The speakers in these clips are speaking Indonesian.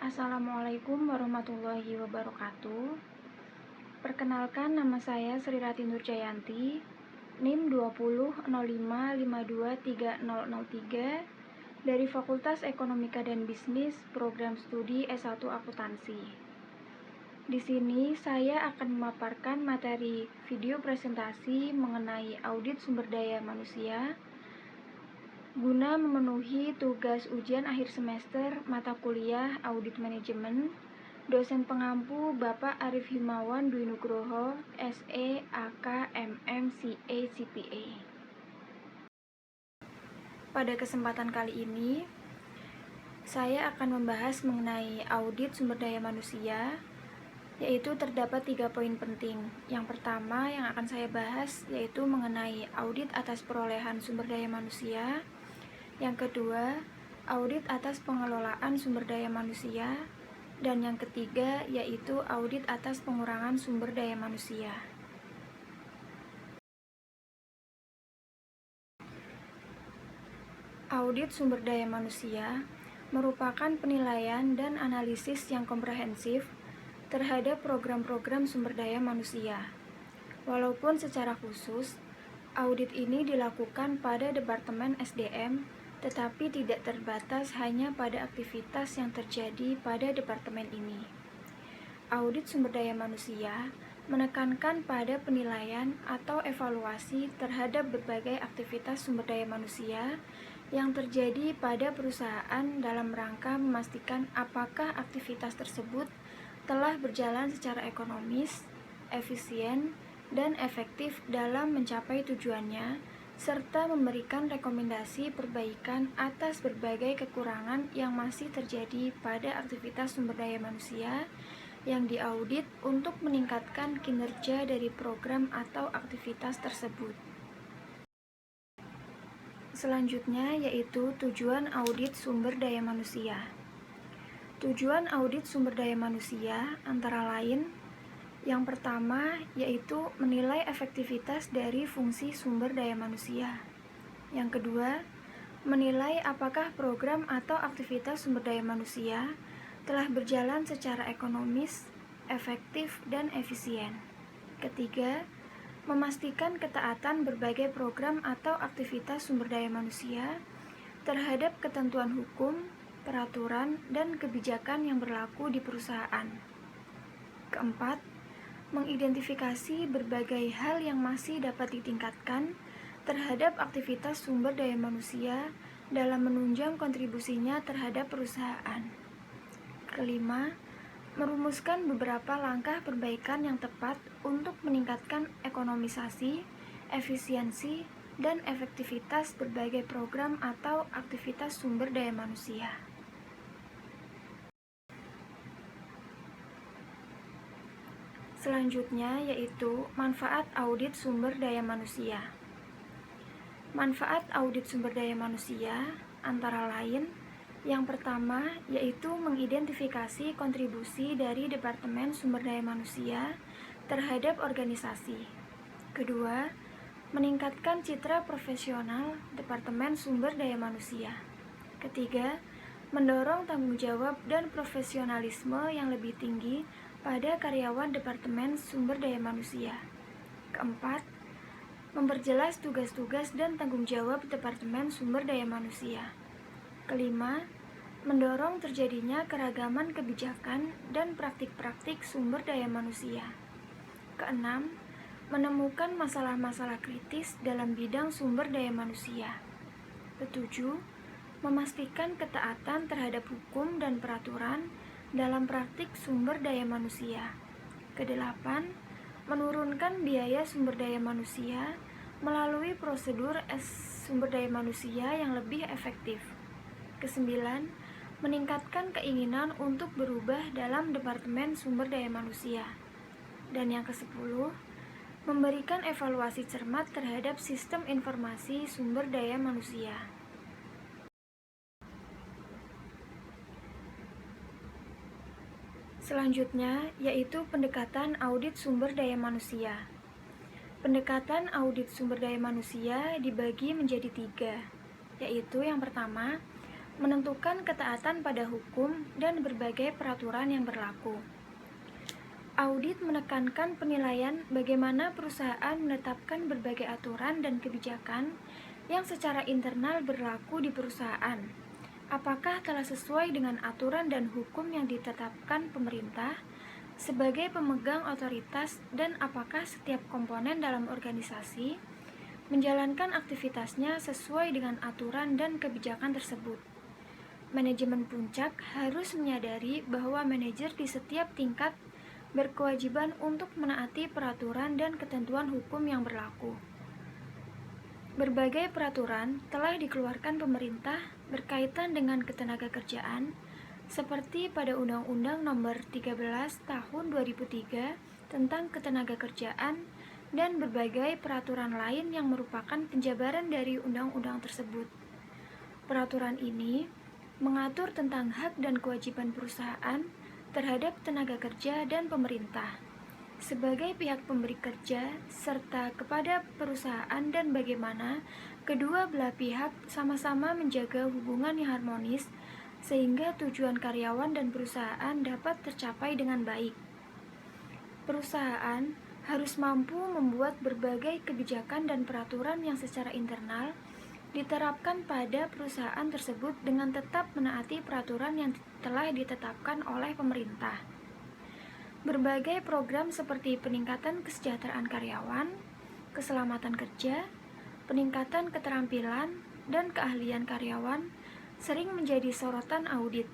Assalamualaikum warahmatullahi wabarakatuh. Perkenalkan, nama saya Sri Rati Nurjayanti, NIM 2005523003 dari Fakultas Ekonomika dan Bisnis, Program Studi S1 Akuntansi. Di sini saya akan memaparkan materi video presentasi mengenai audit sumber daya manusia guna memenuhi tugas ujian akhir semester mata kuliah Audit Manajemen. Dosen pengampu Bapak Arif Himawan Dwi Nugroho, SE, AK, MM, CA, CPA. Pada kesempatan kali ini, saya akan membahas mengenai audit sumber daya manusia, yaitu terdapat 3 poin penting. Yang pertama yang akan saya bahas yaitu mengenai audit atas perolehan sumber daya manusia. Yang kedua, audit atas pengelolaan sumber daya manusia. Dan yang ketiga, yaitu audit atas pengurangan sumber daya manusia. Audit sumber daya manusia merupakan penilaian dan analisis yang komprehensif terhadap program-program sumber daya manusia. Walaupun secara khusus, audit ini dilakukan pada Departemen SDM, tetapi tidak terbatas hanya pada aktivitas yang terjadi pada departemen ini. Audit sumber daya manusia menekankan pada penilaian atau evaluasi terhadap berbagai aktivitas sumber daya manusia yang terjadi pada perusahaan dalam rangka memastikan apakah aktivitas tersebut telah berjalan secara ekonomis, efisien, dan efektif dalam mencapai tujuannya, serta memberikan rekomendasi perbaikan atas berbagai kekurangan yang masih terjadi pada aktivitas sumber daya manusia yang diaudit untuk meningkatkan kinerja dari program atau aktivitas tersebut. Selanjutnya yaitu tujuan audit sumber daya manusia. Tujuan audit sumber daya manusia antara lain: yang pertama yaitu menilai efektivitas dari fungsi sumber daya manusia. Yang kedua, menilai apakah program atau aktivitas sumber daya manusia telah berjalan secara ekonomis, efektif, dan efisien. Ketiga, memastikan ketaatan berbagai program atau aktivitas sumber daya manusia terhadap ketentuan hukum, peraturan, dan kebijakan yang berlaku di perusahaan. Keempat, mengidentifikasi berbagai hal yang masih dapat ditingkatkan terhadap aktivitas sumber daya manusia dalam menunjang kontribusinya terhadap perusahaan. Kelima, merumuskan beberapa langkah perbaikan yang tepat untuk meningkatkan ekonomisasi, efisiensi, dan efektivitas berbagai program atau aktivitas sumber daya manusia. Selanjutnya yaitu manfaat audit sumber daya manusia. Manfaat audit sumber daya manusia antara lain: yang pertama yaitu mengidentifikasi kontribusi dari Departemen Sumber Daya Manusia terhadap organisasi. Kedua, meningkatkan citra profesional Departemen Sumber Daya Manusia. Ketiga, mendorong tanggung jawab dan profesionalisme yang lebih tinggi pada karyawan Departemen Sumber Daya Manusia. Keempat, memperjelas tugas-tugas dan tanggung jawab Departemen Sumber Daya Manusia. Kelima, mendorong terjadinya keragaman kebijakan dan praktik-praktik sumber daya manusia. Keenam, menemukan masalah-masalah kritis dalam bidang sumber daya manusia. Ketujuh, memastikan ketaatan terhadap hukum dan peraturan dalam praktik sumber daya manusia. Kedelapan, menurunkan biaya sumber daya manusia melalui prosedur sumber daya manusia yang lebih efektif. Kesembilan, meningkatkan keinginan untuk berubah dalam Departemen Sumber Daya Manusia. Dan yang ke-10, memberikan evaluasi cermat terhadap sistem informasi sumber daya manusia. Selanjutnya yaitu pendekatan audit sumber daya manusia. Pendekatan audit sumber daya manusia dibagi menjadi 3, yaitu yang pertama, menentukan ketaatan pada hukum dan berbagai peraturan yang berlaku. Audit menekankan penilaian bagaimana perusahaan menetapkan berbagai aturan dan kebijakan yang secara internal berlaku di perusahaan. Apakah telah sesuai dengan aturan dan hukum yang ditetapkan pemerintah sebagai pemegang otoritas, dan apakah setiap komponen dalam organisasi menjalankan aktivitasnya sesuai dengan aturan dan kebijakan tersebut. Manajemen puncak harus menyadari bahwa manajer di setiap tingkat berkewajiban untuk menaati peraturan dan ketentuan hukum yang berlaku. Berbagai peraturan telah dikeluarkan pemerintah berkaitan dengan ketenagakerjaan, seperti pada Undang-Undang Nomor 13 Tahun 2003 tentang Ketenagakerjaan dan berbagai peraturan lain yang merupakan penjabaran dari undang-undang tersebut. Peraturan ini mengatur tentang hak dan kewajiban perusahaan terhadap tenaga kerja dan pemerintah sebagai pihak pemberi kerja, serta kepada perusahaan, dan bagaimana kedua belah pihak sama-sama menjaga hubungan yang harmonis sehingga tujuan karyawan dan perusahaan dapat tercapai dengan baik. Perusahaan harus mampu membuat berbagai kebijakan dan peraturan yang secara internal diterapkan pada perusahaan tersebut dengan tetap menaati peraturan yang telah ditetapkan oleh pemerintah. Berbagai program seperti peningkatan kesejahteraan karyawan, keselamatan kerja, peningkatan keterampilan, dan keahlian karyawan sering menjadi sorotan audit.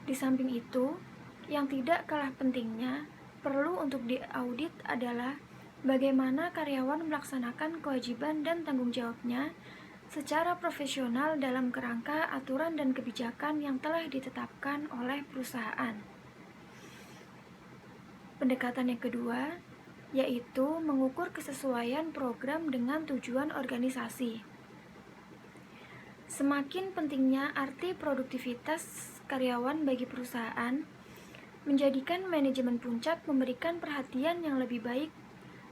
Di samping itu, yang tidak kalah pentingnya perlu untuk diaudit adalah bagaimana karyawan melaksanakan kewajiban dan tanggung jawabnya secara profesional dalam kerangka aturan dan kebijakan yang telah ditetapkan oleh perusahaan. Pendekatan yang kedua, yaitu mengukur kesesuaian program dengan tujuan organisasi. Semakin pentingnya arti produktivitas karyawan bagi perusahaan, menjadikan manajemen puncak memberikan perhatian yang lebih baik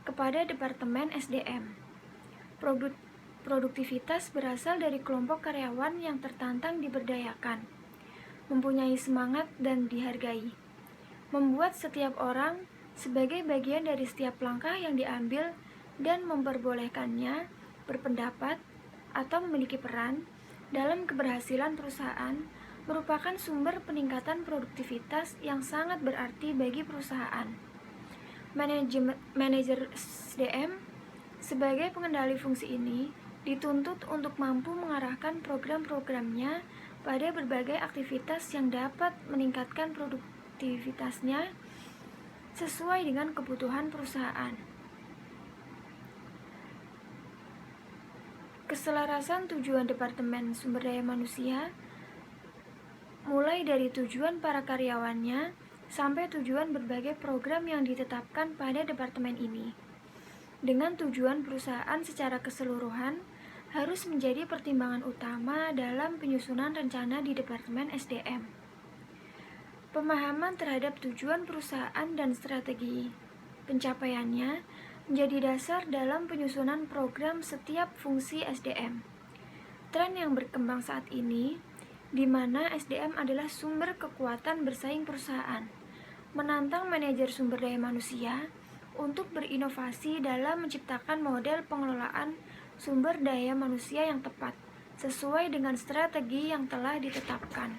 kepada Departemen SDM. Produktivitas berasal dari kelompok karyawan yang tertantang diberdayakan, mempunyai semangat dan dihargai, membuat setiap orang sebagai bagian dari setiap langkah yang diambil dan memperbolehkannya berpendapat atau memiliki peran dalam keberhasilan perusahaan merupakan sumber peningkatan produktivitas yang sangat berarti bagi perusahaan. Manajer SDM sebagai pengendali fungsi ini dituntut untuk mampu mengarahkan program-programnya pada berbagai aktivitas yang dapat meningkatkan produktivitasnya sesuai dengan kebutuhan perusahaan. Keselarasan tujuan Departemen Sumber Daya Manusia, mulai dari tujuan para karyawannya sampai tujuan berbagai program yang ditetapkan pada departemen ini, dengan tujuan perusahaan secara keseluruhan, harus menjadi pertimbangan utama dalam penyusunan rencana di Departemen SDM. Pemahaman terhadap tujuan perusahaan dan strategi pencapaiannya menjadi dasar dalam penyusunan program setiap fungsi SDM. Tren yang berkembang saat ini, di mana SDM adalah sumber kekuatan bersaing perusahaan, menantang manajer sumber daya manusia untuk berinovasi dalam menciptakan model pengelolaan sumber daya manusia yang tepat, sesuai dengan strategi yang telah ditetapkan.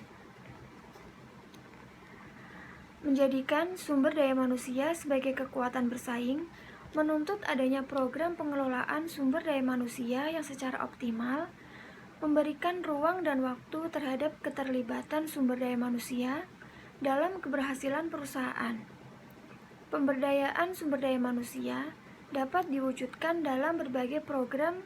Menjadikan sumber daya manusia sebagai kekuatan bersaing menuntut adanya program pengelolaan sumber daya manusia yang secara optimal, memberikan ruang dan waktu terhadap keterlibatan sumber daya manusia dalam keberhasilan perusahaan. Pemberdayaan sumber daya manusia dapat diwujudkan dalam berbagai program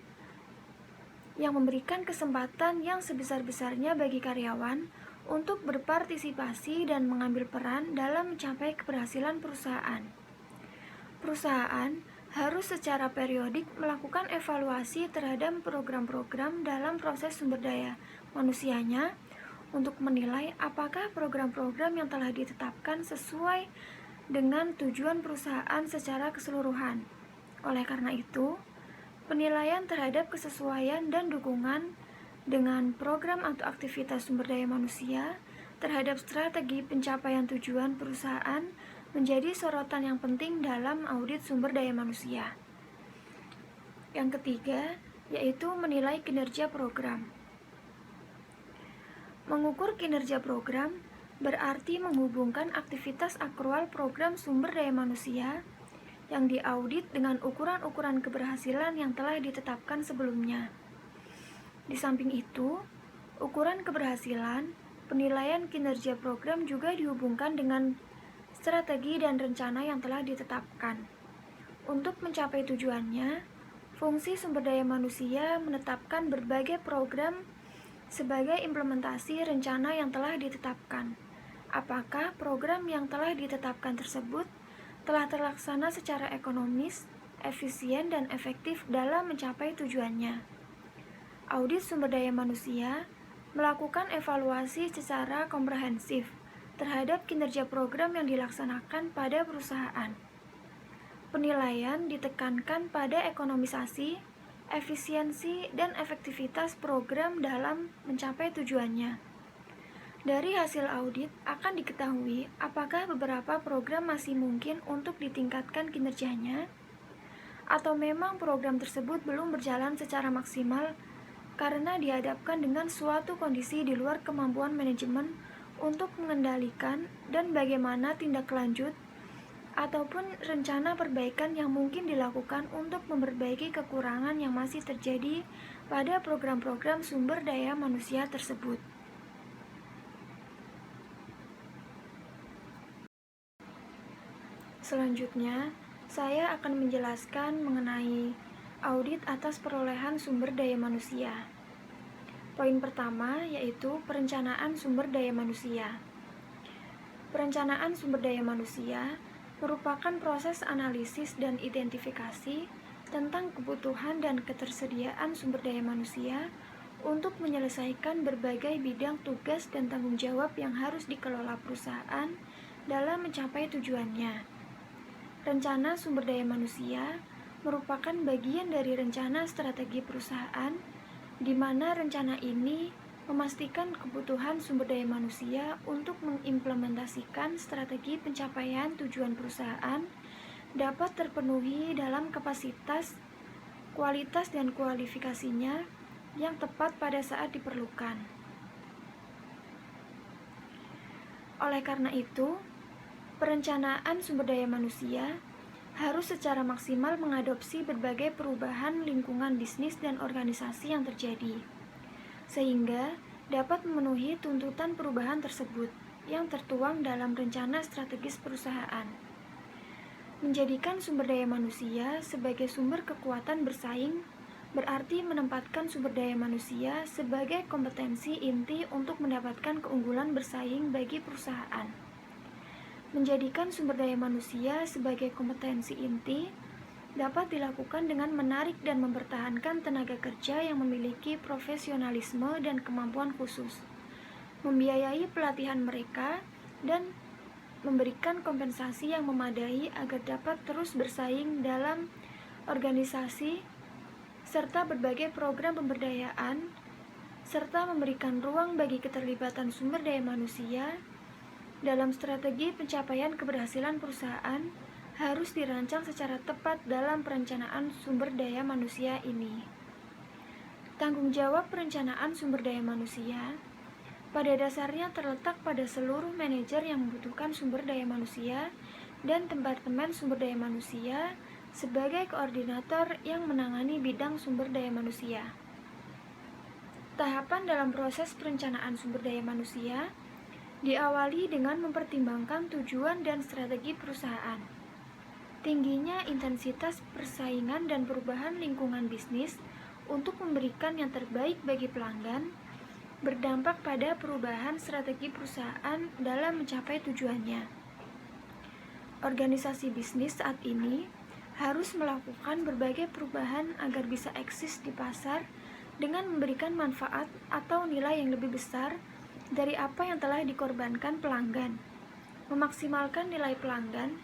yang memberikan kesempatan yang sebesar-besarnya bagi karyawan untuk berpartisipasi dan mengambil peran dalam mencapai keberhasilan perusahaan. Perusahaan harus secara periodik melakukan evaluasi terhadap program-program dalam proses sumber daya manusianya untuk menilai apakah program-program yang telah ditetapkan sesuai dengan tujuan perusahaan secara keseluruhan. Oleh karena itu, penilaian terhadap kesesuaian dan dukungan dengan program atau aktivitas sumber daya manusia terhadap strategi pencapaian tujuan perusahaan menjadi sorotan yang penting dalam audit sumber daya manusia. Yang ketiga, yaitu menilai kinerja program. Mengukur kinerja program berarti menghubungkan aktivitas akrual program sumber daya manusia yang diaudit dengan ukuran-ukuran keberhasilan yang telah ditetapkan sebelumnya. Di samping itu, ukuran keberhasilan, penilaian kinerja program juga dihubungkan dengan strategi dan rencana yang telah ditetapkan. Untuk mencapai tujuannya, fungsi sumber daya manusia menetapkan berbagai program sebagai implementasi rencana yang telah ditetapkan. Apakah program yang telah ditetapkan tersebut telah terlaksana secara ekonomis, efisien, dan efektif dalam mencapai tujuannya? Audit sumber daya manusia melakukan evaluasi secara komprehensif terhadap kinerja program yang dilaksanakan pada perusahaan. Penilaian ditekankan pada ekonomisasi, efisiensi, dan efektivitas program dalam mencapai tujuannya. Dari hasil audit akan diketahui apakah beberapa program masih mungkin untuk ditingkatkan kinerjanya, atau memang program tersebut belum berjalan secara maksimal karena dihadapkan dengan suatu kondisi di luar kemampuan manajemen untuk mengendalikan, dan bagaimana tindak lanjut ataupun rencana perbaikan yang mungkin dilakukan untuk memperbaiki kekurangan yang masih terjadi pada program-program sumber daya manusia tersebut. Selanjutnya, saya akan menjelaskan mengenai audit atas perolehan sumber daya manusia. Poin pertama yaitu perencanaan sumber daya manusia. Perencanaan sumber daya manusia merupakan proses analisis dan identifikasi tentang kebutuhan dan ketersediaan sumber daya manusia untuk menyelesaikan berbagai bidang tugas dan tanggung jawab yang harus dikelola perusahaan dalam mencapai tujuannya. Rencana sumber daya manusia merupakan bagian dari rencana strategi perusahaan, di mana rencana ini memastikan kebutuhan sumber daya manusia untuk mengimplementasikan strategi pencapaian tujuan perusahaan dapat terpenuhi dalam kapasitas, kualitas, dan kualifikasinya yang tepat pada saat diperlukan. Oleh karena itu, perencanaan sumber daya manusia harus secara maksimal mengadopsi berbagai perubahan lingkungan bisnis dan organisasi yang terjadi, sehingga dapat memenuhi tuntutan perubahan tersebut yang tertuang dalam rencana strategis perusahaan. Menjadikan sumber daya manusia sebagai sumber kekuatan bersaing berarti menempatkan sumber daya manusia sebagai kompetensi inti untuk mendapatkan keunggulan bersaing bagi perusahaan. Menjadikan sumber daya manusia sebagai kompetensi inti dapat dilakukan dengan menarik dan mempertahankan tenaga kerja yang memiliki profesionalisme dan kemampuan khusus, membiayai pelatihan mereka, dan memberikan kompensasi yang memadai agar dapat terus bersaing dalam organisasi, serta berbagai program pemberdayaan, serta memberikan ruang bagi keterlibatan sumber daya manusia dalam strategi pencapaian keberhasilan perusahaan harus dirancang secara tepat dalam perencanaan sumber daya manusia ini. Tanggung jawab perencanaan sumber daya manusia pada dasarnya terletak pada seluruh manajer yang membutuhkan sumber daya manusia dan departemen sumber daya manusia sebagai koordinator yang menangani bidang sumber daya manusia. Tahapan dalam proses perencanaan sumber daya manusia diawali dengan mempertimbangkan tujuan dan strategi perusahaan. Tingginya intensitas persaingan dan perubahan lingkungan bisnis untuk memberikan yang terbaik bagi pelanggan berdampak pada perubahan strategi perusahaan dalam mencapai tujuannya. Organisasi bisnis saat ini harus melakukan berbagai perubahan agar bisa eksis di pasar dengan memberikan manfaat atau nilai yang lebih besar dari apa yang telah dikorbankan pelanggan. Memaksimalkan nilai pelanggan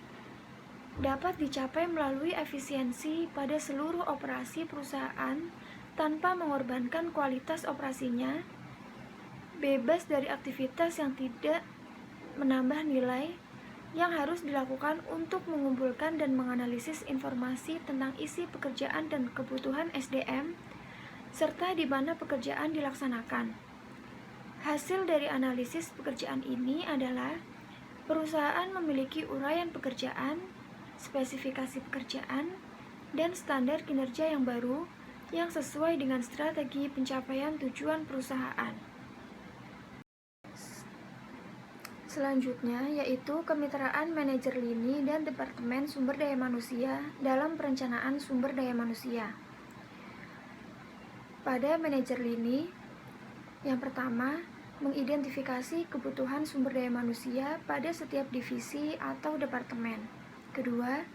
dapat dicapai melalui efisiensi pada seluruh operasi perusahaan tanpa mengorbankan kualitas operasinya, bebas dari aktivitas yang tidak menambah nilai yang harus dilakukan untuk mengumpulkan dan menganalisis informasi tentang isi pekerjaan dan kebutuhan SDM, serta di mana pekerjaan dilaksanakan. Hasil dari analisis pekerjaan ini adalah perusahaan memiliki uraian pekerjaan, spesifikasi pekerjaan, dan standar kinerja yang baru yang sesuai dengan strategi pencapaian tujuan perusahaan. Selanjutnya yaitu kemitraan manajer lini dan Departemen Sumber Daya Manusia dalam perencanaan sumber daya manusia. Pada manajer lini, yang pertama, mengidentifikasi kebutuhan sumber daya manusia pada setiap divisi atau departemen. Kedua,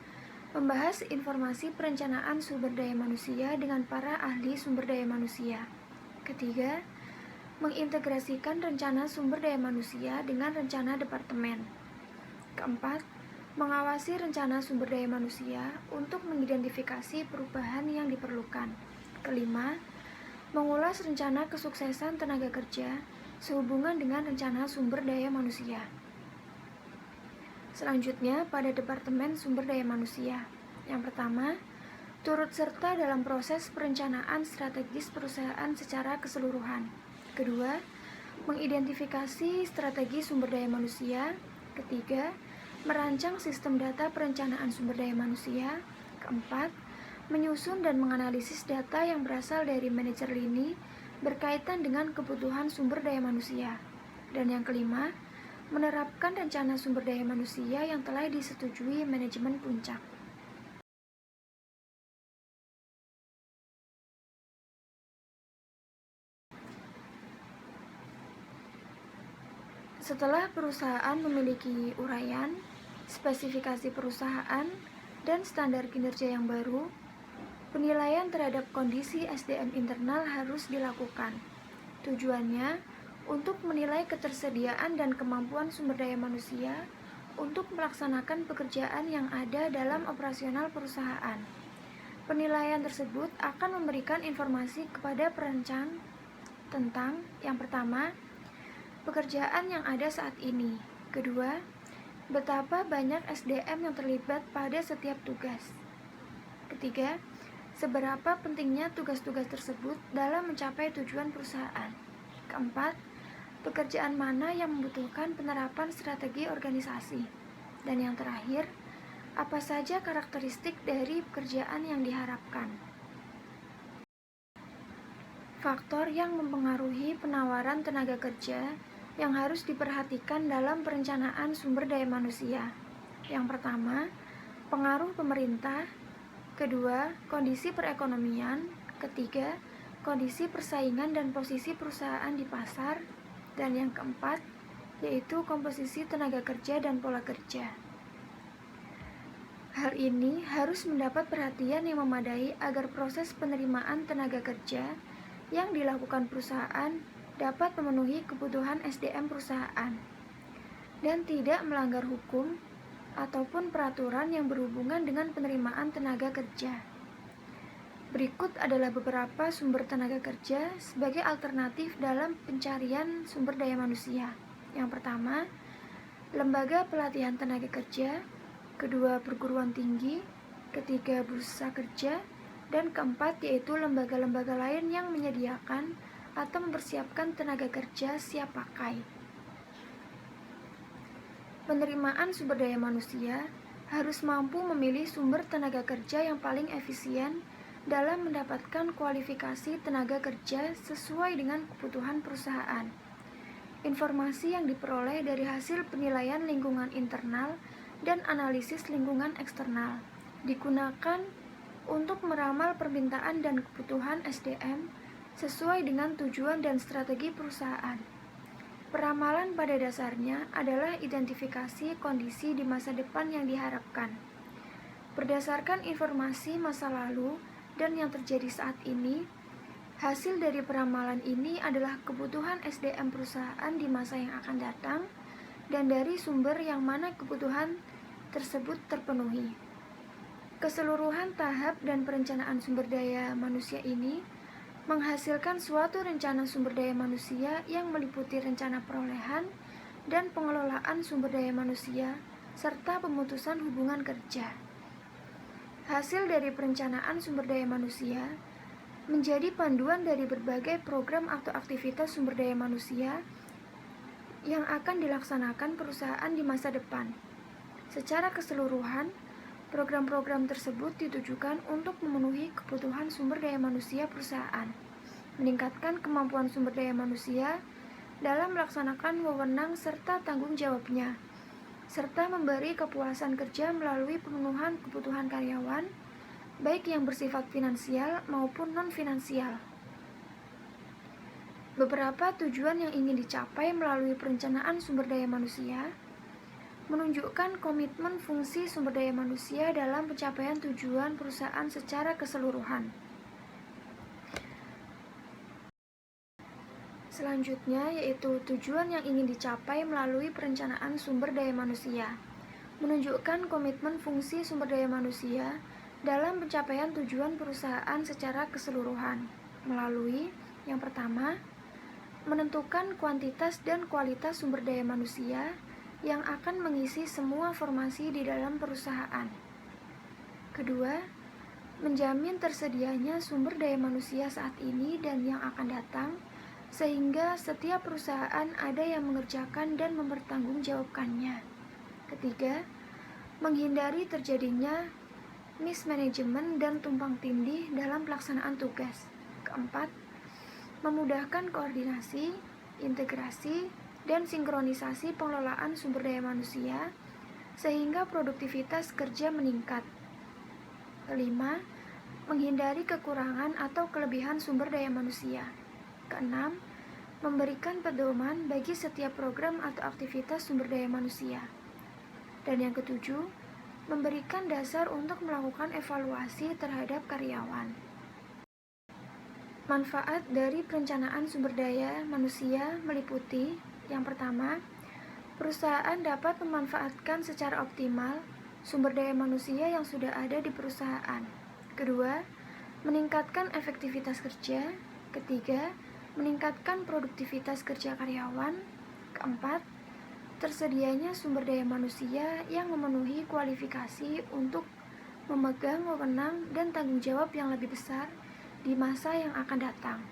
membahas informasi perencanaan sumber daya manusia dengan para ahli sumber daya manusia. Ketiga, mengintegrasikan rencana sumber daya manusia dengan rencana departemen. Keempat, mengawasi rencana sumber daya manusia untuk mengidentifikasi perubahan yang diperlukan. Kelima, mengulas rencana kesuksesan tenaga kerja sehubungan dengan rencana sumber daya manusia. Selanjutnya, pada Departemen Sumber Daya Manusia. Yang pertama, turut serta dalam proses perencanaan strategis perusahaan secara keseluruhan. Kedua, mengidentifikasi strategi sumber daya manusia. Ketiga, merancang sistem data perencanaan sumber daya manusia. Keempat, menyusun dan menganalisis data yang berasal dari manajer lini berkaitan dengan kebutuhan sumber daya manusia. Dan yang kelima, menerapkan rencana sumber daya manusia yang telah disetujui manajemen puncak. Setelah perusahaan memiliki uraian, spesifikasi perusahaan, dan standar kinerja yang baru, penilaian terhadap kondisi SDM internal harus dilakukan. Tujuannya untuk menilai ketersediaan dan kemampuan sumber daya manusia untuk melaksanakan pekerjaan yang ada dalam operasional perusahaan. Penilaian tersebut akan memberikan informasi kepada perancang tentang, yang pertama, pekerjaan yang ada saat ini. Kedua, betapa banyak SDM yang terlibat pada setiap tugas. Ketiga, seberapa pentingnya tugas-tugas tersebut dalam mencapai tujuan perusahaan. Keempat, pekerjaan mana yang membutuhkan penerapan strategi organisasi. Dan yang terakhir, apa saja karakteristik dari pekerjaan yang diharapkan. Faktor yang mempengaruhi penawaran tenaga kerja yang harus diperhatikan dalam perencanaan sumber daya manusia. Yang pertama, pengaruh pemerintah. Kedua, kondisi perekonomian. Ketiga, kondisi persaingan dan posisi perusahaan di pasar. Dan yang keempat, yaitu komposisi tenaga kerja dan pola kerja. Hal ini harus mendapat perhatian yang memadai agar proses penerimaan tenaga kerja yang dilakukan perusahaan dapat memenuhi kebutuhan SDM perusahaan dan tidak melanggar hukum ataupun peraturan yang berhubungan dengan penerimaan tenaga kerja. Berikut adalah beberapa sumber tenaga kerja sebagai alternatif dalam pencarian sumber daya manusia. Yang pertama, lembaga pelatihan tenaga kerja. Kedua, perguruan tinggi. Ketiga, bursa kerja. Dan keempat, yaitu lembaga-lembaga lain yang menyediakan atau mempersiapkan tenaga kerja siap pakai. Penerimaan sumber daya manusia harus mampu memilih sumber tenaga kerja yang paling efisien dalam mendapatkan kualifikasi tenaga kerja sesuai dengan kebutuhan perusahaan. Informasi yang diperoleh dari hasil penilaian lingkungan internal dan analisis lingkungan eksternal digunakan untuk meramal permintaan dan kebutuhan SDM sesuai dengan tujuan dan strategi perusahaan. Peramalan pada dasarnya adalah identifikasi kondisi di masa depan yang diharapkan. Berdasarkan informasi masa lalu dan yang terjadi saat ini, hasil dari peramalan ini adalah kebutuhan SDM perusahaan di masa yang akan datang dan dari sumber yang mana kebutuhan tersebut terpenuhi. Keseluruhan tahap dan perencanaan sumber daya manusia ini menghasilkan suatu rencana sumber daya manusia yang meliputi rencana perolehan dan pengelolaan sumber daya manusia, serta pemutusan hubungan kerja. Hasil dari perencanaan sumber daya manusia menjadi panduan dari berbagai program atau aktivitas sumber daya manusia yang akan dilaksanakan perusahaan di masa depan. Secara keseluruhan, program-program tersebut ditujukan untuk memenuhi kebutuhan sumber daya manusia perusahaan, meningkatkan kemampuan sumber daya manusia dalam melaksanakan wewenang serta tanggung jawabnya, serta memberi kepuasan kerja melalui pemenuhan kebutuhan karyawan, baik yang bersifat finansial maupun non-finansial. Beberapa tujuan yang ingin dicapai melalui perencanaan sumber daya manusia menunjukkan komitmen fungsi sumber daya manusia dalam pencapaian tujuan perusahaan secara keseluruhan. Selanjutnya yaitu tujuan yang ingin dicapai melalui perencanaan sumber daya manusia menunjukkan komitmen fungsi sumber daya manusia dalam pencapaian tujuan perusahaan secara keseluruhan melalui yang pertama, menentukan kuantitas dan kualitas sumber daya manusia yang akan mengisi semua formasi di dalam perusahaan. Kedua, menjamin tersedianya sumber daya manusia saat ini dan yang akan datang, sehingga setiap perusahaan ada yang mengerjakan dan mempertanggungjawabkannya. Ketiga, menghindari terjadinya mismanagement dan tumpang tindih dalam pelaksanaan tugas. Keempat, memudahkan koordinasi, integrasi, dan sinkronisasi pengelolaan sumber daya manusia sehingga produktivitas kerja meningkat. Kelima, menghindari kekurangan atau kelebihan sumber daya manusia. Keenam, memberikan pedoman bagi setiap program atau aktivitas sumber daya manusia. Dan yang ketujuh, memberikan dasar untuk melakukan evaluasi terhadap karyawan. Manfaat dari perencanaan sumber daya manusia meliputi yang pertama, perusahaan dapat memanfaatkan secara optimal sumber daya manusia yang sudah ada di perusahaan. Kedua, meningkatkan efektivitas kerja. Ketiga, meningkatkan produktivitas kerja karyawan. Keempat, tersedianya sumber daya manusia yang memenuhi kualifikasi untuk memegang wewenang dan tanggung jawab yang lebih besar di masa yang akan datang.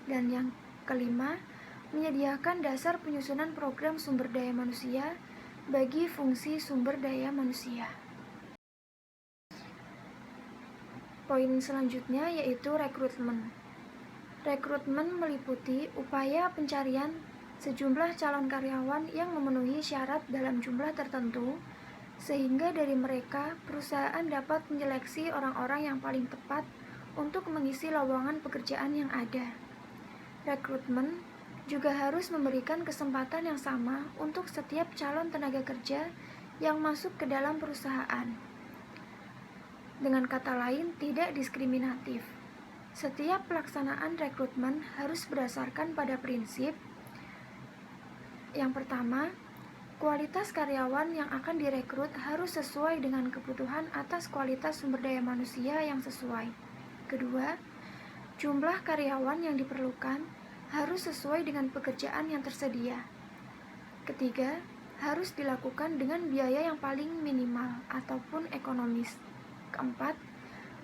Dan yang kelima, menyediakan dasar penyusunan program sumber daya manusia bagi fungsi sumber daya manusia. Poin selanjutnya yaitu rekrutmen. Rekrutmen meliputi upaya pencarian sejumlah calon karyawan yang memenuhi syarat dalam jumlah tertentu, sehingga dari mereka perusahaan dapat menyeleksi orang-orang yang paling tepat untuk mengisi lowongan pekerjaan yang ada. Rekrutmen juga harus memberikan kesempatan yang sama untuk setiap calon tenaga kerja yang masuk ke dalam perusahaan. Dengan kata lain, tidak diskriminatif. Setiap pelaksanaan rekrutmen harus berdasarkan pada prinsip yang pertama, kualitas karyawan yang akan direkrut harus sesuai dengan kebutuhan atas kualitas sumber daya manusia yang sesuai. Kedua, jumlah karyawan yang diperlukan harus sesuai dengan pekerjaan yang tersedia. Ketiga, harus dilakukan dengan biaya yang paling minimal ataupun ekonomis. Keempat,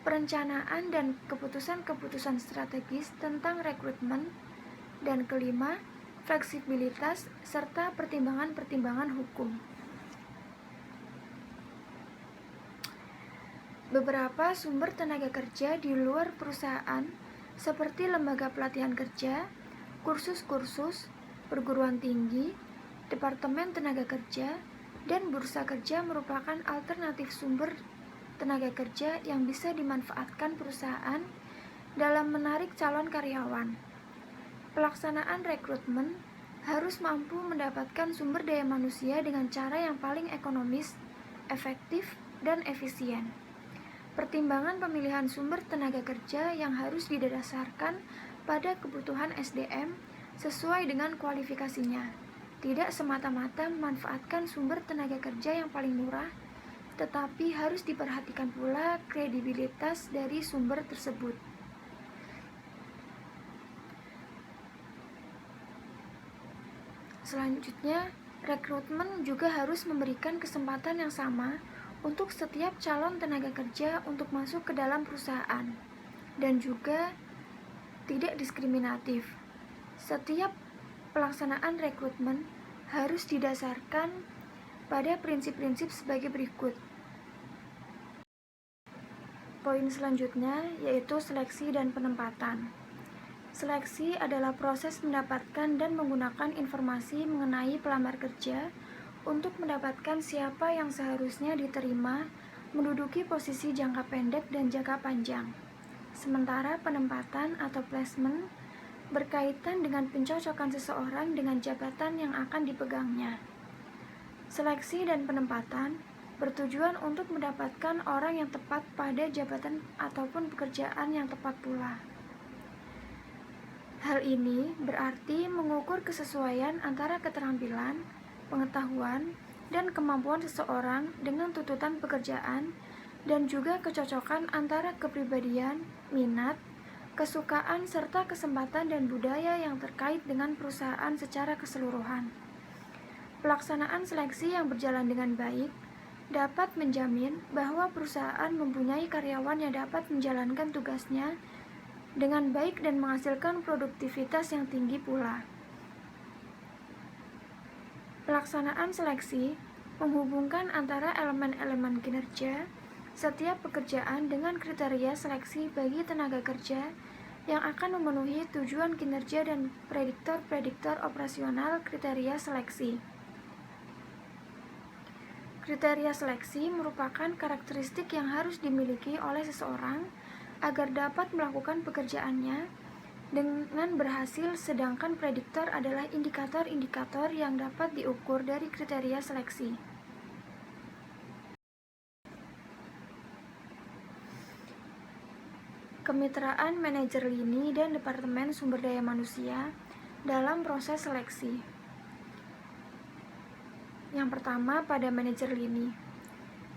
perencanaan dan keputusan-keputusan strategis tentang rekrutmen. Dan kelima, fleksibilitas serta pertimbangan-pertimbangan hukum. Beberapa sumber tenaga kerja di luar perusahaan seperti lembaga pelatihan kerja, kursus-kursus, perguruan tinggi, departemen tenaga kerja, dan bursa kerja merupakan alternatif sumber tenaga kerja yang bisa dimanfaatkan perusahaan dalam menarik calon karyawan. Pelaksanaan rekrutmen harus mampu mendapatkan sumber daya manusia dengan cara yang paling ekonomis, efektif, dan efisien. Pertimbangan pemilihan sumber tenaga kerja yang harus didasarkan pada kebutuhan SDM sesuai dengan kualifikasinya, tidak semata-mata memanfaatkan sumber tenaga kerja yang paling murah, tetapi harus diperhatikan pula kredibilitas dari sumber tersebut. Selanjutnya, rekrutmen juga harus memberikan kesempatan yang sama untuk setiap calon tenaga kerja untuk masuk ke dalam perusahaan, dan juga tidak diskriminatif. Setiap pelaksanaan rekrutmen harus didasarkan pada prinsip-prinsip sebagai berikut. Poin selanjutnya yaitu seleksi dan penempatan. Seleksi adalah proses mendapatkan dan menggunakan informasi mengenai pelamar kerja untuk mendapatkan siapa yang seharusnya diterima menduduki posisi jangka pendek dan jangka panjang. Sementara penempatan atau placement berkaitan dengan pencocokan seseorang dengan jabatan yang akan dipegangnya. Seleksi dan penempatan bertujuan untuk mendapatkan orang yang tepat pada jabatan ataupun pekerjaan yang tepat pula. Hal ini berarti mengukur kesesuaian antara keterampilan, pengetahuan, dan kemampuan seseorang dengan tuntutan pekerjaan, dan juga kecocokan antara kepribadian, minat, kesukaan, serta kesempatan dan budaya yang terkait dengan perusahaan secara keseluruhan. Pelaksanaan seleksi yang berjalan dengan baik dapat menjamin bahwa perusahaan mempunyai karyawan yang dapat menjalankan tugasnya dengan baik dan menghasilkan produktivitas yang tinggi pula. Pelaksanaan seleksi menghubungkan antara elemen-elemen kinerja setiap pekerjaan dengan kriteria seleksi bagi tenaga kerja yang akan memenuhi tujuan kinerja dan prediktor-prediktor operasional kriteria seleksi. Kriteria seleksi merupakan karakteristik yang harus dimiliki oleh seseorang agar dapat melakukan pekerjaannya dengan berhasil, sedangkan prediktor adalah indikator-indikator yang dapat diukur dari kriteria seleksi. Kemitraan manajer lini dan Departemen Sumber Daya Manusia dalam proses seleksi. Yang pertama, pada manajer lini.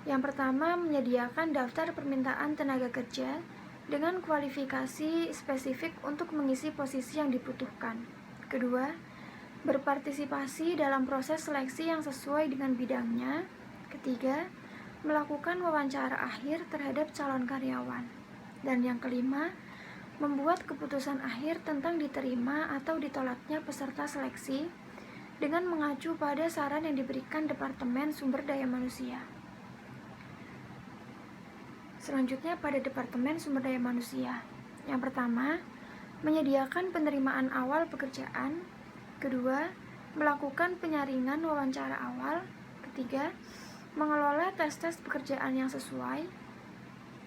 Yang pertama, menyediakan daftar permintaan tenaga kerja dengan kualifikasi spesifik untuk mengisi posisi yang dibutuhkan. Kedua, berpartisipasi dalam proses seleksi yang sesuai dengan bidangnya. Ketiga, melakukan wawancara akhir terhadap calon karyawan. Dan yang kelima, membuat keputusan akhir tentang diterima atau ditolaknya peserta seleksi dengan mengacu pada saran yang diberikan Departemen Sumber Daya Manusia. Selanjutnya pada Departemen Sumber Daya Manusia. Yang pertama, menyediakan penerimaan awal pekerjaan. Kedua, melakukan penyaringan wawancara awal. Ketiga, mengelola tes-tes pekerjaan yang sesuai.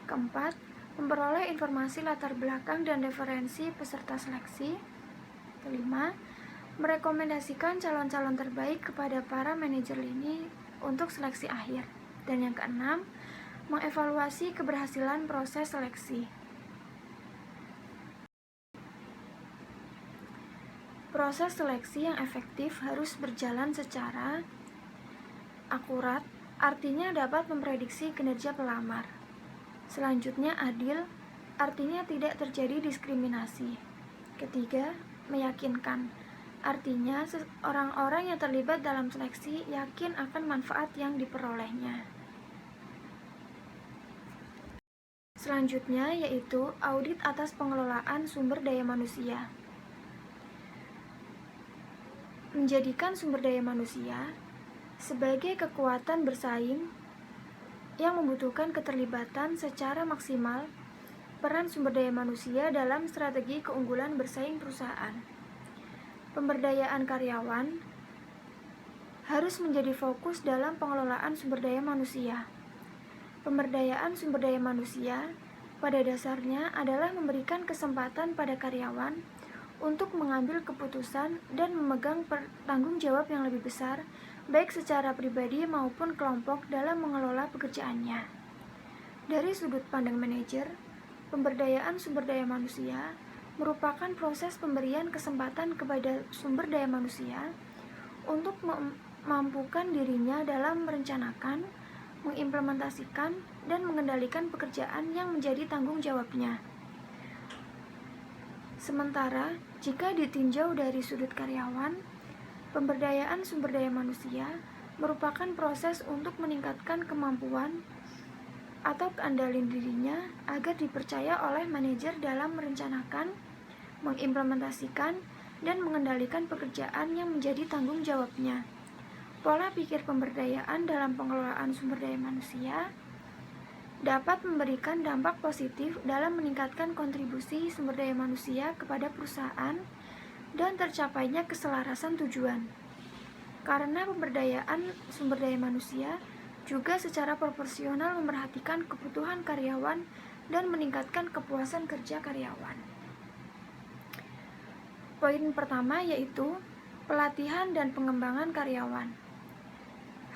Keempat, memperoleh informasi latar belakang dan referensi peserta seleksi. Kelima, merekomendasikan calon-calon terbaik kepada para manajer lini untuk seleksi akhir. Dan yang keenam, mengevaluasi keberhasilan proses seleksi. Proses seleksi yang efektif harus berjalan secara akurat, artinya dapat memprediksi kinerja pelamar. Selanjutnya, adil, artinya tidak terjadi diskriminasi. Ketiga, meyakinkan, artinya orang-orang yang terlibat dalam seleksi yakin akan manfaat yang diperolehnya. Selanjutnya yaitu audit atas pengelolaan sumber daya manusia. Menjadikan sumber daya manusia sebagai kekuatan bersaing yang membutuhkan keterlibatan secara maksimal peran sumber daya manusia dalam strategi keunggulan bersaing perusahaan. Pemberdayaan karyawan harus menjadi fokus dalam pengelolaan sumber daya manusia. Pemberdayaan sumber daya manusia pada dasarnya adalah memberikan kesempatan pada karyawan untuk mengambil keputusan dan memegang tanggung jawab yang lebih besar, baik secara pribadi maupun kelompok dalam mengelola pekerjaannya. Dari sudut pandang manajer, pemberdayaan sumber daya manusia merupakan proses pemberian kesempatan kepada sumber daya manusia untuk memampukan dirinya dalam merencanakan, mengimplementasikan, dan mengendalikan pekerjaan yang menjadi tanggung jawabnya. Sementara, jika ditinjau dari sudut karyawan, Pemberdayaan sumber daya manusia merupakan proses untuk meningkatkan kemampuan atau keandalan dirinya agar dipercaya oleh manajer dalam merencanakan, mengimplementasikan, dan mengendalikan pekerjaan yang menjadi tanggung jawabnya. Pola pikir pemberdayaan dalam pengelolaan sumber daya manusia dapat memberikan dampak positif dalam meningkatkan kontribusi sumber daya manusia kepada perusahaan dan tercapainya keselarasan tujuan. Karena pemberdayaan sumber daya manusia juga secara proporsional memerhatikan kebutuhan karyawan dan meningkatkan kepuasan kerja karyawan. Poin pertama yaitu pelatihan dan pengembangan karyawan.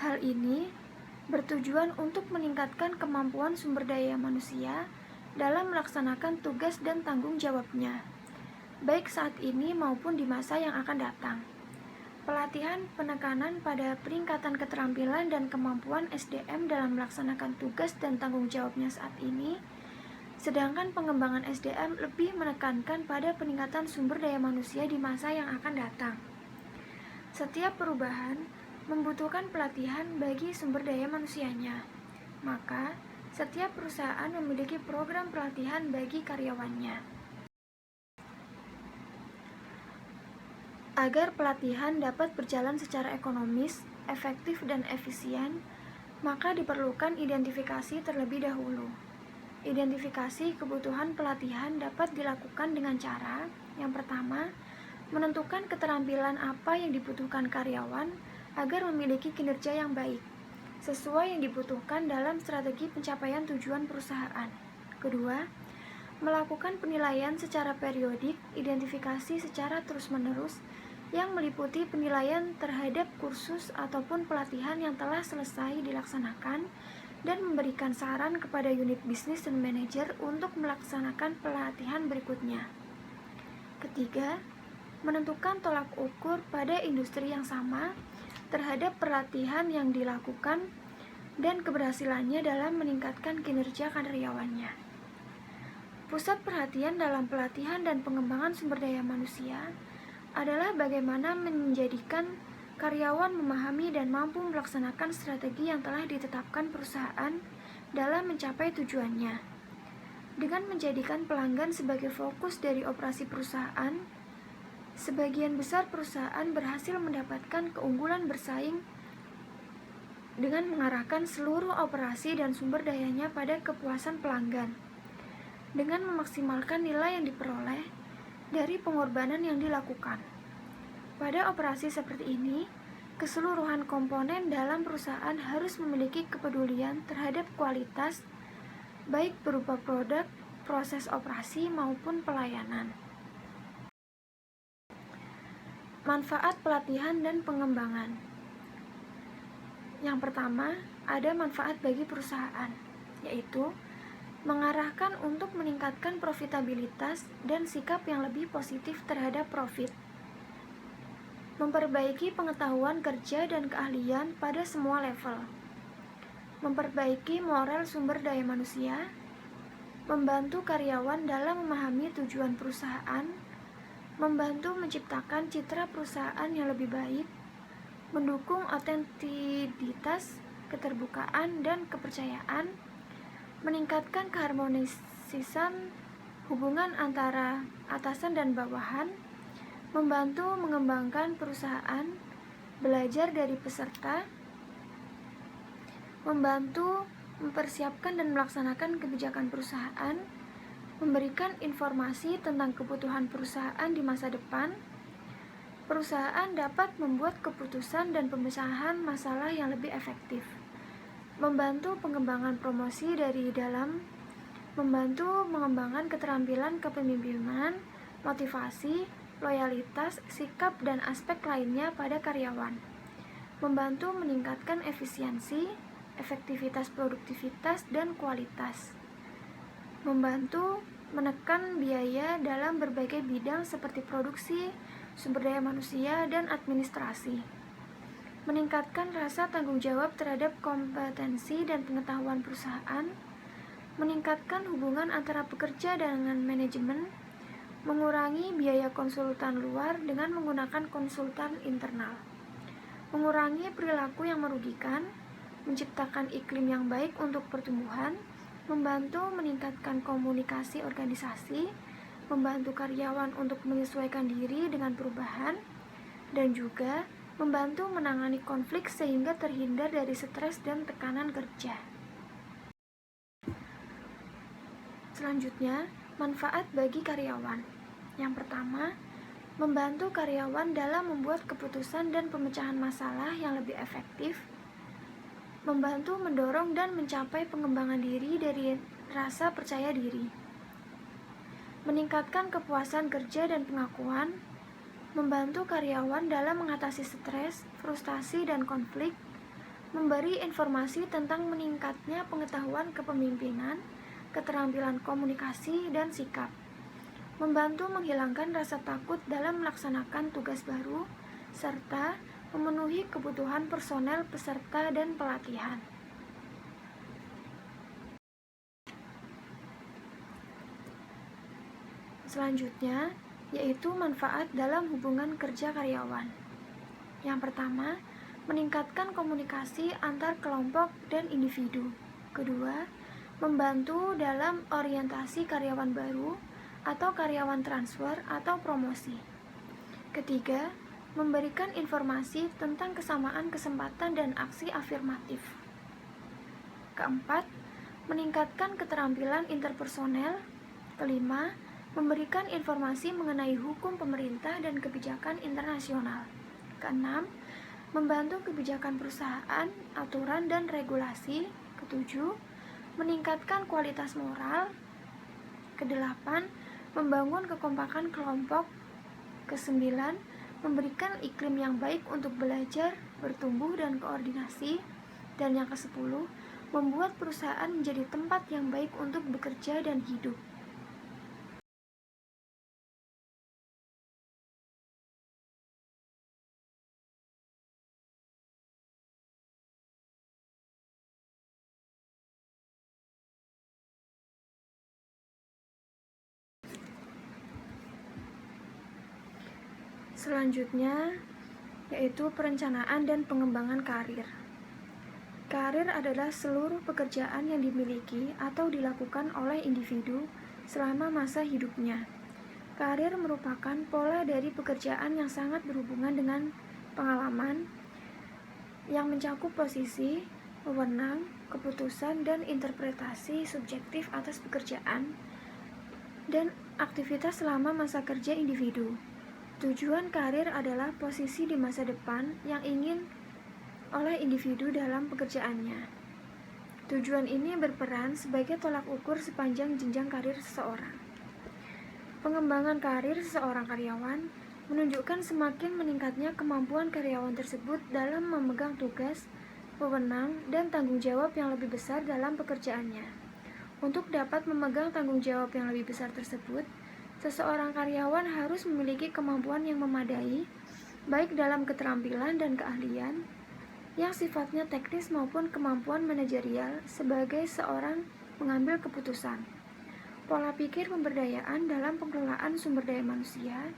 Hal ini bertujuan untuk meningkatkan kemampuan sumber daya manusia dalam melaksanakan tugas dan tanggung jawabnya, baik saat ini maupun di masa yang akan datang. Pelatihan penekanan pada peningkatan keterampilan dan kemampuan SDM dalam melaksanakan tugas dan tanggung jawabnya saat ini, sedangkan pengembangan SDM lebih menekankan pada peningkatan sumber daya manusia di masa yang akan datang. Setiap perubahan membutuhkan pelatihan bagi sumber daya manusianya, maka setiap perusahaan memiliki program pelatihan bagi karyawannya. Agar pelatihan dapat berjalan secara ekonomis, efektif, dan efisien, maka diperlukan identifikasi terlebih dahulu. Identifikasi kebutuhan pelatihan dapat dilakukan dengan cara, yang pertama, menentukan keterampilan apa yang dibutuhkan karyawan agar memiliki kinerja yang baik, sesuai yang dibutuhkan dalam strategi pencapaian tujuan perusahaan. Kedua, melakukan penilaian secara periodik, identifikasi secara terus-menerus, yang meliputi penilaian terhadap kursus ataupun pelatihan yang telah selesai dilaksanakan dan memberikan saran kepada unit bisnis dan manajer untuk melaksanakan pelatihan berikutnya. Ketiga, menentukan tolak ukur pada industri yang sama terhadap pelatihan yang dilakukan dan keberhasilannya dalam meningkatkan kinerja karyawannya. Pusat perhatian dalam pelatihan dan pengembangan sumber daya manusia adalah bagaimana menjadikan karyawan memahami dan mampu melaksanakan strategi yang telah ditetapkan perusahaan dalam mencapai tujuannya. Dengan menjadikan pelanggan sebagai fokus dari operasi perusahaan, sebagian besar perusahaan berhasil mendapatkan keunggulan bersaing dengan mengarahkan seluruh operasi dan sumber dayanya pada kepuasan pelanggan, dengan memaksimalkan nilai yang diperoleh dari pengorbanan yang dilakukan. Pada operasi seperti ini, keseluruhan komponen dalam perusahaan harus memiliki kepedulian terhadap kualitas, baik berupa produk, proses operasi, maupun pelayanan. Manfaat pelatihan dan pengembangan. Yang pertama, ada manfaat bagi perusahaan, yaitu mengarahkan untuk meningkatkan profitabilitas dan sikap yang lebih positif terhadap profit. Memperbaiki pengetahuan kerja dan keahlian pada semua level. Memperbaiki moral sumber daya manusia. Membantu karyawan dalam memahami tujuan perusahaan. Membantu menciptakan citra perusahaan yang lebih baik. Mendukung otentitas, keterbukaan, dan kepercayaan. Meningkatkan keharmonisisan hubungan antara atasan dan bawahan, membantu mengembangkan perusahaan, belajar dari peserta, membantu mempersiapkan dan melaksanakan kebijakan perusahaan, memberikan informasi tentang kebutuhan perusahaan di masa depan. Perusahaan dapat membuat keputusan dan pemecahan masalah yang lebih efektif. Membantu pengembangan promosi dari dalam, membantu mengembangkan keterampilan kepemimpinan, motivasi, loyalitas, sikap, dan aspek lainnya pada karyawan. Membantu meningkatkan efisiensi, efektivitas, produktivitas, dan kualitas. Membantu menekan biaya dalam berbagai bidang seperti produksi, sumber daya manusia, dan administrasi. Meningkatkan rasa tanggung jawab terhadap kompetensi dan pengetahuan perusahaan, meningkatkan hubungan antara pekerja dengan manajemen, mengurangi biaya konsultan luar dengan menggunakan konsultan internal, mengurangi perilaku yang merugikan, menciptakan iklim yang baik untuk pertumbuhan, membantu meningkatkan komunikasi organisasi, membantu karyawan untuk menyesuaikan diri dengan perubahan, dan juga membantu menangani konflik sehingga terhindar dari stres dan tekanan kerja. Selanjutnya, manfaat bagi karyawan. Yang pertama, membantu karyawan dalam membuat keputusan dan pemecahan masalah yang lebih efektif, membantu mendorong dan mencapai pengembangan diri dari rasa percaya diri, meningkatkan kepuasan kerja dan pengakuan, membantu karyawan dalam mengatasi stres, frustasi, dan konflik, memberi informasi tentang meningkatnya pengetahuan kepemimpinan, keterampilan komunikasi, dan sikap, membantu menghilangkan rasa takut dalam melaksanakan tugas baru, serta memenuhi kebutuhan personel peserta dan pelatihan. Selanjutnya, yaitu manfaat dalam hubungan kerja karyawan. Yang pertama, meningkatkan komunikasi antar kelompok dan individu. Kedua, membantu dalam orientasi karyawan baru atau karyawan transfer atau promosi. Ketiga, memberikan informasi tentang kesamaan kesempatan dan aksi afirmatif. Keempat, meningkatkan keterampilan interpersonel. Kelima, memberikan informasi mengenai hukum pemerintah dan kebijakan internasional. Keenam, membantu kebijakan perusahaan, aturan, dan regulasi. Ketujuh, meningkatkan kualitas moral. Kedelapan, membangun kekompakan kelompok. Kesembilan, memberikan iklim yang baik untuk belajar, bertumbuh, dan koordinasi. Dan yang kesepuluh, membuat perusahaan menjadi tempat yang baik untuk bekerja dan hidup. Selanjutnya, yaitu perencanaan dan pengembangan karir. Karir adalah seluruh pekerjaan yang dimiliki atau dilakukan oleh individu selama masa hidupnya. Karir merupakan pola dari pekerjaan yang sangat berhubungan dengan pengalaman yang mencakup posisi, wewenang, keputusan, dan interpretasi subjektif atas pekerjaan dan aktivitas selama masa kerja individu. Tujuan karir adalah posisi di masa depan yang ingin oleh individu dalam pekerjaannya. Tujuan ini berperan sebagai tolak ukur sepanjang jenjang karir seseorang. Pengembangan karir seseorang karyawan menunjukkan semakin meningkatnya kemampuan karyawan tersebut dalam memegang tugas, wewenang, dan tanggung jawab yang lebih besar dalam pekerjaannya. Untuk dapat memegang tanggung jawab yang lebih besar tersebut, seseorang karyawan harus memiliki kemampuan yang memadai, baik dalam keterampilan dan keahlian yang sifatnya teknis maupun kemampuan manajerial sebagai seorang mengambil keputusan. Pola pikir pemberdayaan dalam pengelolaan sumber daya manusia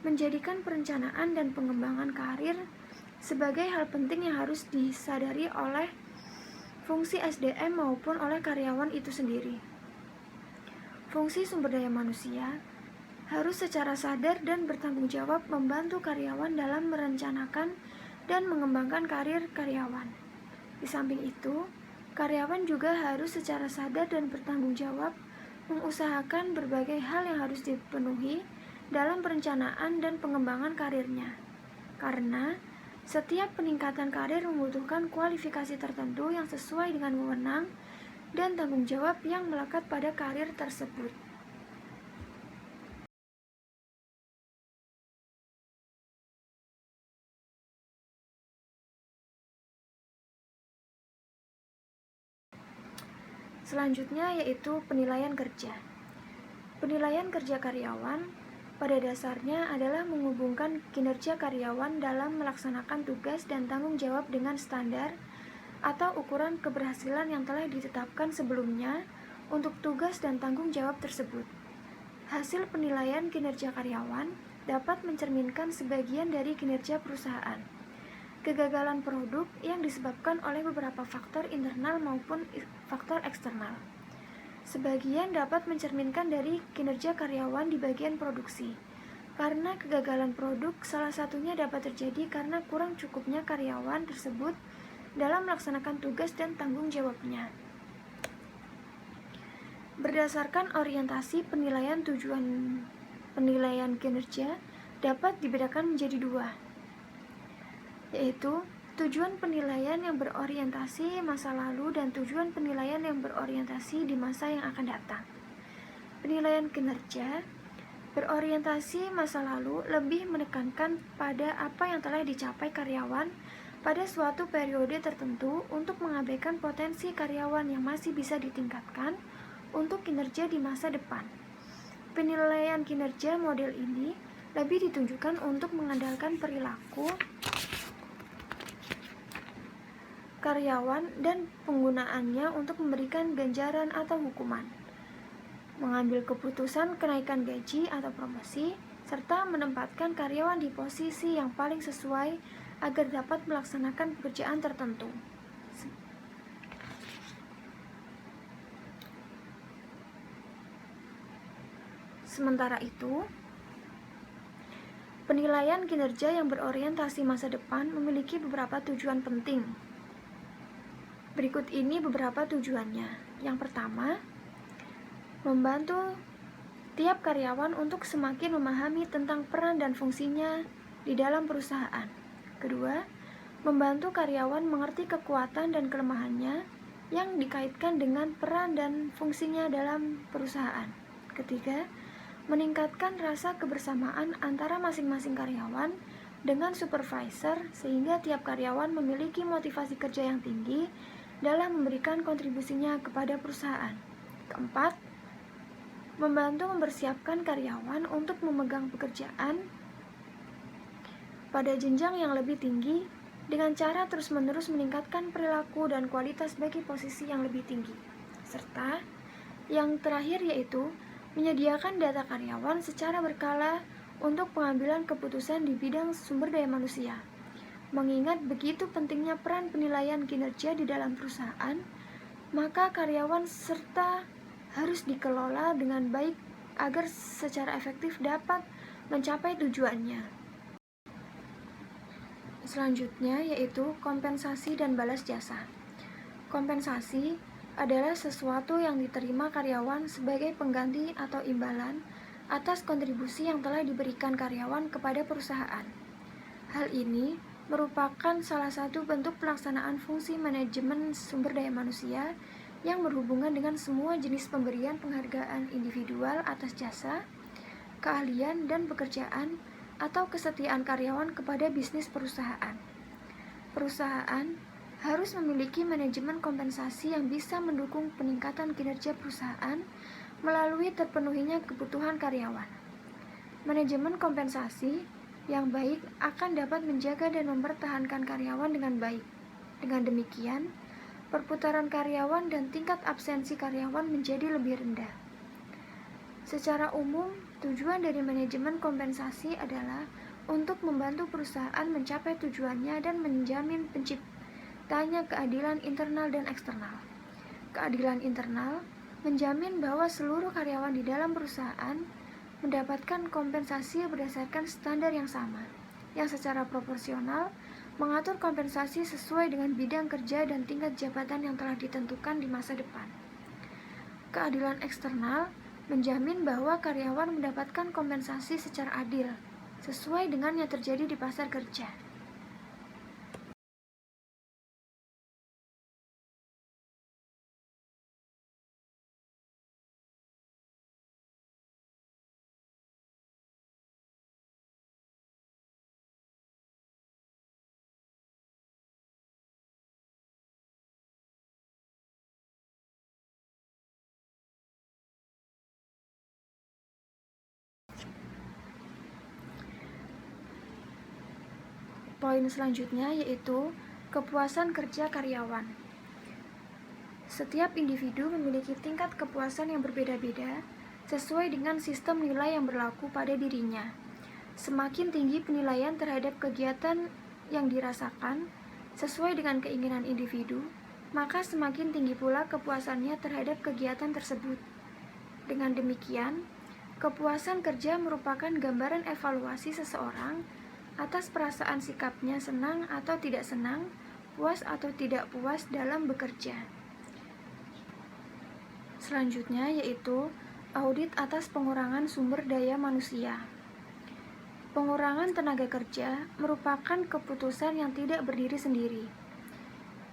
menjadikan perencanaan dan pengembangan karir sebagai hal penting yang harus disadari oleh fungsi SDM maupun oleh karyawan itu sendiri. Fungsi sumber daya manusia harus secara sadar dan bertanggung jawab membantu karyawan dalam merencanakan dan mengembangkan karir karyawan. Di samping itu, karyawan juga harus secara sadar dan bertanggung jawab mengusahakan berbagai hal yang harus dipenuhi dalam perencanaan dan pengembangan karirnya. Karena setiap peningkatan karir membutuhkan kualifikasi tertentu yang sesuai dengan wewenang dan tanggung jawab yang melekat pada karir tersebut. Selanjutnya yaitu penilaian kerja. Penilaian kerja karyawan pada dasarnya adalah menghubungkan kinerja karyawan dalam melaksanakan tugas dan tanggung jawab dengan standar atau ukuran keberhasilan yang telah ditetapkan sebelumnya untuk tugas dan tanggung jawab tersebut. Hasil penilaian kinerja karyawan dapat mencerminkan sebagian dari kinerja perusahaan. Kegagalan produk yang disebabkan oleh beberapa faktor internal maupun faktor eksternal. Sebagian dapat mencerminkan dari kinerja karyawan di bagian produksi. Karena kegagalan produk, salah satunya dapat terjadi karena kurang cukupnya karyawan tersebut dalam melaksanakan tugas dan tanggung jawabnya. Berdasarkan orientasi penilaian, tujuan penilaian kinerja dapat dibedakan menjadi dua, yaitu tujuan penilaian yang berorientasi masa lalu dan tujuan penilaian yang berorientasi di masa yang akan datang. Penilaian kinerja berorientasi masa lalu lebih menekankan pada apa yang telah dicapai karyawan pada suatu periode tertentu untuk mengabaikan potensi karyawan yang masih bisa ditingkatkan untuk kinerja di masa depan. Penilaian kinerja model ini lebih ditunjukkan untuk mengandalkan perilaku karyawan dan penggunaannya untuk memberikan ganjaran atau hukuman, mengambil keputusan kenaikan gaji atau promosi, serta menempatkan karyawan di posisi yang paling sesuai agar dapat melaksanakan pekerjaan tertentu. Sementara itu, penilaian kinerja yang berorientasi masa depan memiliki beberapa tujuan penting. Berikut ini beberapa tujuannya. Yang pertama, membantu tiap karyawan untuk semakin memahami tentang peran dan fungsinya di dalam perusahaan. Kedua, membantu karyawan mengerti kekuatan dan kelemahannya yang dikaitkan dengan peran dan fungsinya dalam perusahaan. Ketiga, meningkatkan rasa kebersamaan antara masing-masing karyawan dengan supervisor sehingga tiap karyawan memiliki motivasi kerja yang tinggi dalam memberikan kontribusinya kepada perusahaan. Keempat, membantu mempersiapkan karyawan untuk memegang pekerjaan pada jenjang yang lebih tinggi dengan cara terus-menerus meningkatkan perilaku dan kualitas bagi posisi yang lebih tinggi. Serta yang terakhir yaitu menyediakan data karyawan secara berkala untuk pengambilan keputusan di bidang sumber daya manusia. Mengingat begitu pentingnya peran penilaian kinerja di dalam perusahaan, maka karyawan serta harus dikelola dengan baik agar secara efektif dapat mencapai tujuannya. Selanjutnya yaitu kompensasi dan balas jasa. Kompensasi adalah sesuatu yang diterima karyawan sebagai pengganti atau imbalan atas kontribusi yang telah diberikan karyawan kepada perusahaan. Hal ini merupakan salah satu bentuk pelaksanaan fungsi manajemen sumber daya manusia yang berhubungan dengan semua jenis pemberian penghargaan individual atas jasa, keahlian, dan pekerjaan atau kesetiaan karyawan kepada bisnis perusahaan. Perusahaan harus memiliki manajemen kompensasi yang bisa mendukung peningkatan kinerja perusahaan melalui terpenuhinya kebutuhan karyawan. Manajemen kompensasi yang baik akan dapat menjaga dan mempertahankan karyawan dengan baik. Dengan demikian, perputaran karyawan dan tingkat absensi karyawan menjadi lebih rendah. Secara umum, tujuan dari manajemen kompensasi adalah untuk membantu perusahaan mencapai tujuannya dan menjamin penciptanya keadilan internal dan eksternal. Keadilan internal menjamin bahwa seluruh karyawan di dalam perusahaan mendapatkan kompensasi berdasarkan standar yang sama, yang secara proporsional mengatur kompensasi sesuai dengan bidang kerja dan tingkat jabatan yang telah ditentukan di masa depan. Keadilan eksternal menjamin bahwa karyawan mendapatkan kompensasi secara adil, sesuai dengan yang terjadi di pasar kerja. Poin selanjutnya yaitu kepuasan kerja karyawan. Setiap individu memiliki tingkat kepuasan yang berbeda-beda sesuai dengan sistem nilai yang berlaku pada dirinya. Semakin tinggi penilaian terhadap kegiatan yang dirasakan sesuai dengan keinginan individu, maka semakin tinggi pula kepuasannya terhadap kegiatan tersebut. Dengan demikian, kepuasan kerja merupakan gambaran evaluasi seseorang atas perasaan sikapnya senang atau tidak senang, puas atau tidak puas dalam bekerja. Selanjutnya yaitu audit atas pengurangan sumber daya manusia. Pengurangan tenaga kerja merupakan keputusan yang tidak berdiri sendiri.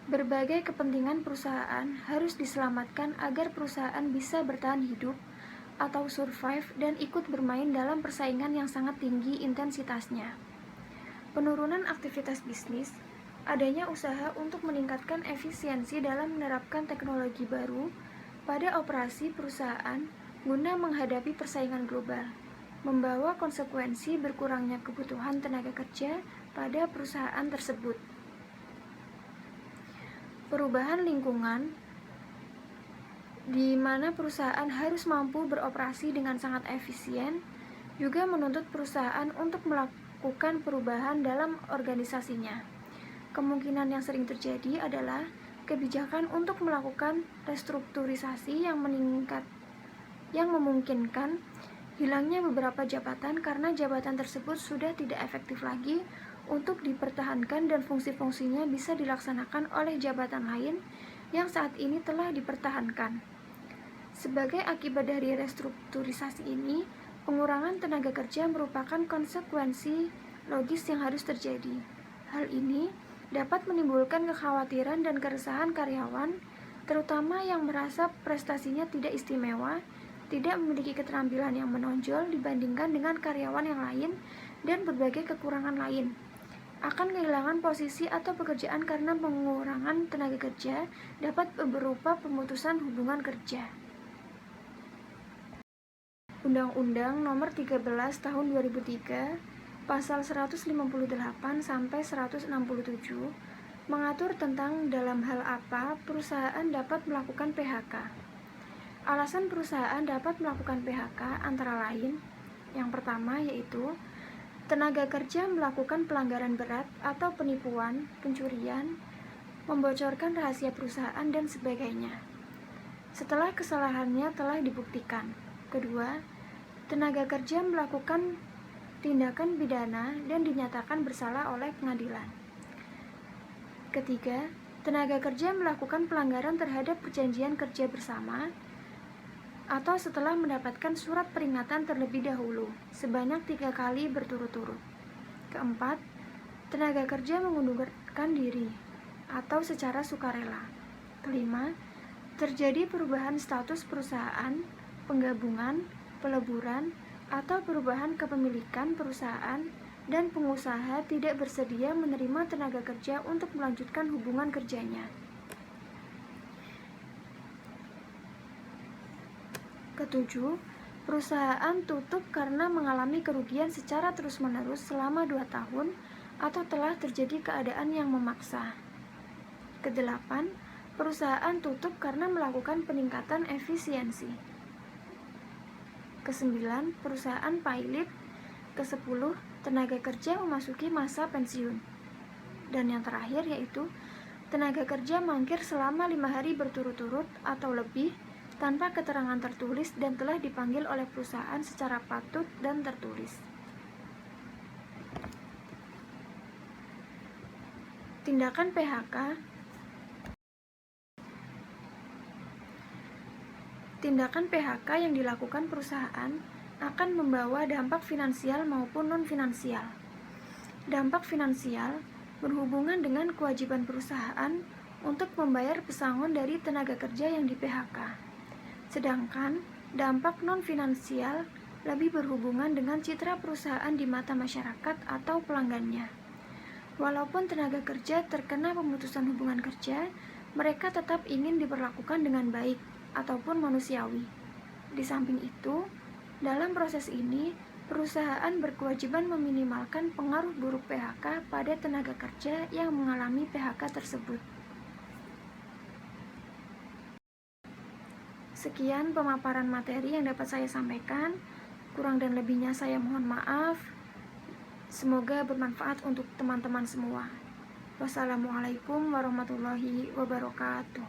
Berbagai kepentingan perusahaan harus diselamatkan agar perusahaan bisa bertahan hidup atau survive dan ikut bermain dalam persaingan yang sangat tinggi intensitasnya. Penurunan aktivitas bisnis, adanya usaha untuk meningkatkan efisiensi dalam menerapkan teknologi baru pada operasi perusahaan guna menghadapi persaingan global, membawa konsekuensi berkurangnya kebutuhan tenaga kerja pada perusahaan tersebut. Perubahan lingkungan, di mana perusahaan harus mampu beroperasi dengan sangat efisien, juga menuntut perusahaan untuk melakukan perubahan dalam organisasinya. Kemungkinan yang sering terjadi adalah kebijakan untuk melakukan restrukturisasi yang memungkinkan hilangnya beberapa jabatan karena jabatan tersebut sudah tidak efektif lagi untuk dipertahankan dan fungsi-fungsinya bisa dilaksanakan oleh jabatan lain yang saat ini telah dipertahankan. Sebagai akibat dari restrukturisasi ini, pengurangan tenaga kerja merupakan konsekuensi logis yang harus terjadi. Hal ini dapat menimbulkan kekhawatiran dan keresahan karyawan, terutama yang merasa prestasinya tidak istimewa, tidak memiliki keterampilan yang menonjol dibandingkan dengan karyawan yang lain, dan berbagai kekurangan lain. Akan kehilangan posisi atau pekerjaan karena pengurangan tenaga kerja dapat berupa pemutusan hubungan kerja. Undang-Undang Nomor 13 Tahun 2003, Pasal 158 sampai 167 mengatur tentang dalam hal apa perusahaan dapat melakukan PHK. Alasan perusahaan dapat melakukan PHK antara lain, yang pertama yaitu tenaga kerja melakukan pelanggaran berat atau penipuan, pencurian, membocorkan rahasia perusahaan, dan sebagainya. Setelah kesalahannya telah dibuktikan. Kedua, tenaga kerja melakukan tindakan pidana dan dinyatakan bersalah oleh pengadilan. Ketiga, tenaga kerja melakukan pelanggaran terhadap perjanjian kerja bersama atau setelah mendapatkan surat peringatan terlebih dahulu sebanyak 3 kali berturut-turut. Keempat, tenaga kerja mengundurkan diri atau secara sukarela. Kelima, terjadi perubahan status perusahaan, penggabungan, peleburan, atau perubahan kepemilikan perusahaan dan pengusaha tidak bersedia menerima tenaga kerja untuk melanjutkan hubungan kerjanya. Ketujuh, perusahaan tutup karena mengalami kerugian secara terus-menerus selama 2 tahun atau telah terjadi keadaan yang memaksa. Kedelapan, perusahaan tutup karena melakukan peningkatan efisiensi. Kesembilan, perusahaan pilot. Kesepuluh, tenaga kerja memasuki masa pensiun. Dan yang terakhir yaitu tenaga kerja mangkir selama 5 hari berturut-turut atau lebih tanpa keterangan tertulis dan telah dipanggil oleh perusahaan secara patut dan tertulis. Tindakan PHK. Tindakan PHK yang dilakukan perusahaan akan membawa dampak finansial maupun non-finansial. Dampak finansial berhubungan dengan kewajiban perusahaan untuk membayar pesangon dari tenaga kerja yang di-PHK. Sedangkan dampak non-finansial lebih berhubungan dengan citra perusahaan di mata masyarakat atau pelanggannya. Walaupun tenaga kerja terkena pemutusan hubungan kerja, mereka tetap ingin diperlakukan dengan baik ataupun manusiawi. Di samping itu, dalam proses ini, perusahaan berkewajiban meminimalkan pengaruh buruk PHK pada tenaga kerja yang mengalami PHK tersebut. Sekian pemaparan materi yang dapat saya sampaikan. Kurang dan lebihnya saya mohon maaf. Semoga bermanfaat untuk teman-teman semua. Wassalamualaikum warahmatullahi wabarakatuh.